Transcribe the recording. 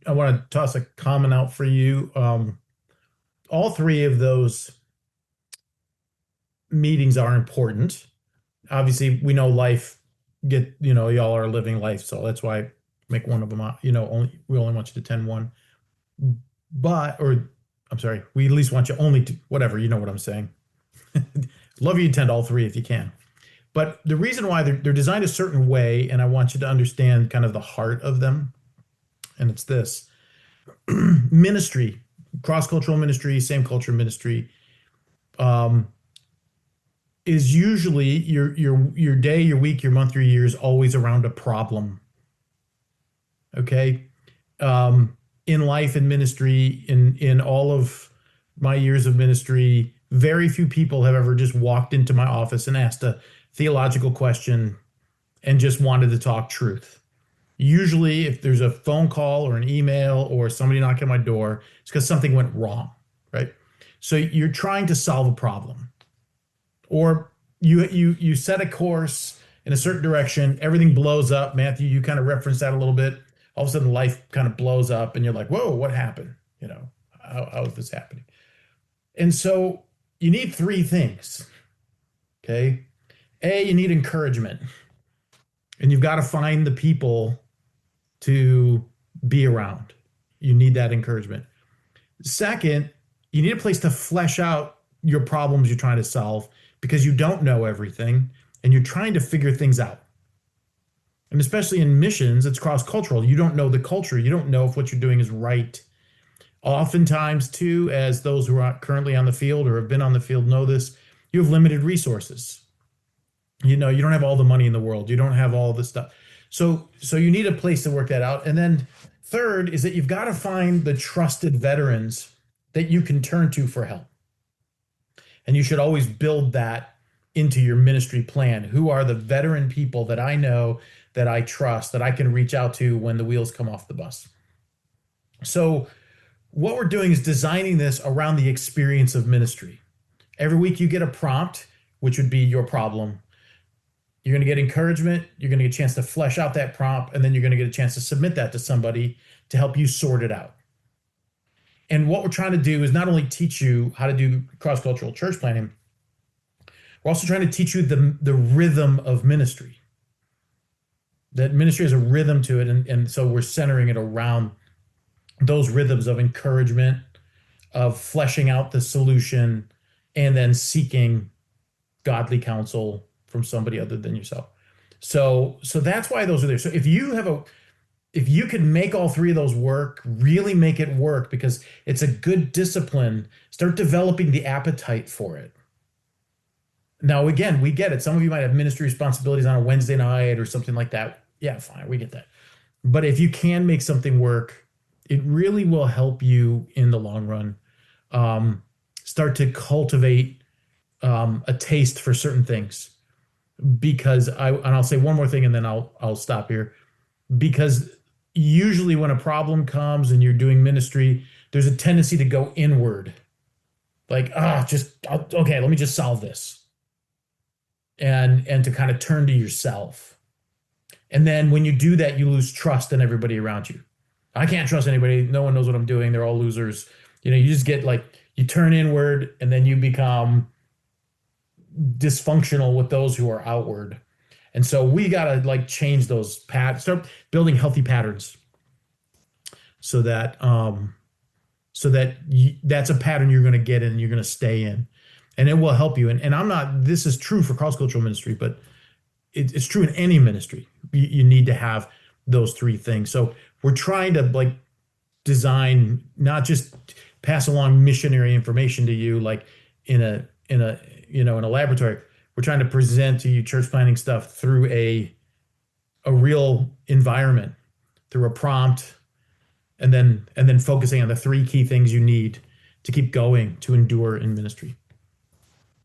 I want to toss a comment out for you. All three of those meetings are important. Obviously, we know life y'all are living life, so that's why I make one of them out. We only want you to attend one. But or I'm sorry, we at least want you only to whatever, you know what I'm saying. Love you to attend all three if you can. But the reason why they're designed a certain way, and I want you to understand kind of the heart of them, and it's this ministry, cross-cultural ministry, same culture ministry, um, is usually your day, your week, your month, your year is always around a problem. Okay. In life and ministry, in all of my years of ministry, very few people have ever just walked into my office and asked a theological question and just wanted to talk truth. Usually, if there's a phone call or an email or somebody knocking on my door, it's because something went wrong, right? So you're trying to solve a problem, or you set a course in a certain direction, everything blows up. Matthew, you kind of referenced that a little bit. All of a sudden, life kind of blows up, and you're like, "Whoa, what happened? How is this happening?" And so you need three things. Okay, you need encouragement, and you've got to find the people to be around. You need that encouragement. Second, you need a place to flesh out your problems you're trying to solve because you don't know everything and you're trying to figure things out. And especially in missions, it's cross-cultural. You don't know the culture. You don't know if what you're doing is right. Oftentimes, too, as those who are currently on the field or have been on the field know this, you have limited resources. You don't have all the money in the world. You don't have all the stuff. So you need a place to work that out. And then third is that you've got to find the trusted veterans that you can turn to for help. And you should always build that into your ministry plan. Who are the veteran people that I know, that I trust, that I can reach out to when the wheels come off the bus? So what we're doing is designing this around the experience of ministry. Every week you get a prompt, which would be your problem. You're going to get encouragement. You're going to get a chance to flesh out that prompt, and then you're going to get a chance to submit that to somebody to help you sort it out. And what we're trying to do is not only teach you how to do cross-cultural church planning, we're also trying to teach you the rhythm of ministry. That ministry has a rhythm to it, and so we're centering it around those rhythms of encouragement, of fleshing out the solution, and then seeking godly counsel from somebody other than yourself. So that's why those are there. So if you can make all three of those work, really make it work, because it's a good discipline, start developing the appetite for it. Now, again, we get it. Some of you might have ministry responsibilities on a Wednesday night or something like that. Yeah, fine, we get that. But if you can make something work, it really will help you in the long run. Start to cultivate a taste for certain things. Because I'll say one more thing and then I'll stop here. Because usually when a problem comes and you're doing ministry, there's a tendency to go inward. Like, okay, let me just solve this. And to kind of turn to yourself. And then when you do that, you lose trust in everybody around you. I can't trust anybody. No one knows what I'm doing. They're all losers. You just get you turn inward and then you become dysfunctional with those who are outward. And so we got to change those start building healthy patterns so that that's a pattern you're going to get in and you're going to stay in, and it will help you. And this is true for cross-cultural ministry, but it's true in any ministry. You need to have those three things. So we're trying to design, not just pass along missionary information to you, in a laboratory. We're trying to present to you church planning stuff through a real environment, through a prompt, and then focusing on the three key things you need to keep going, to endure in ministry.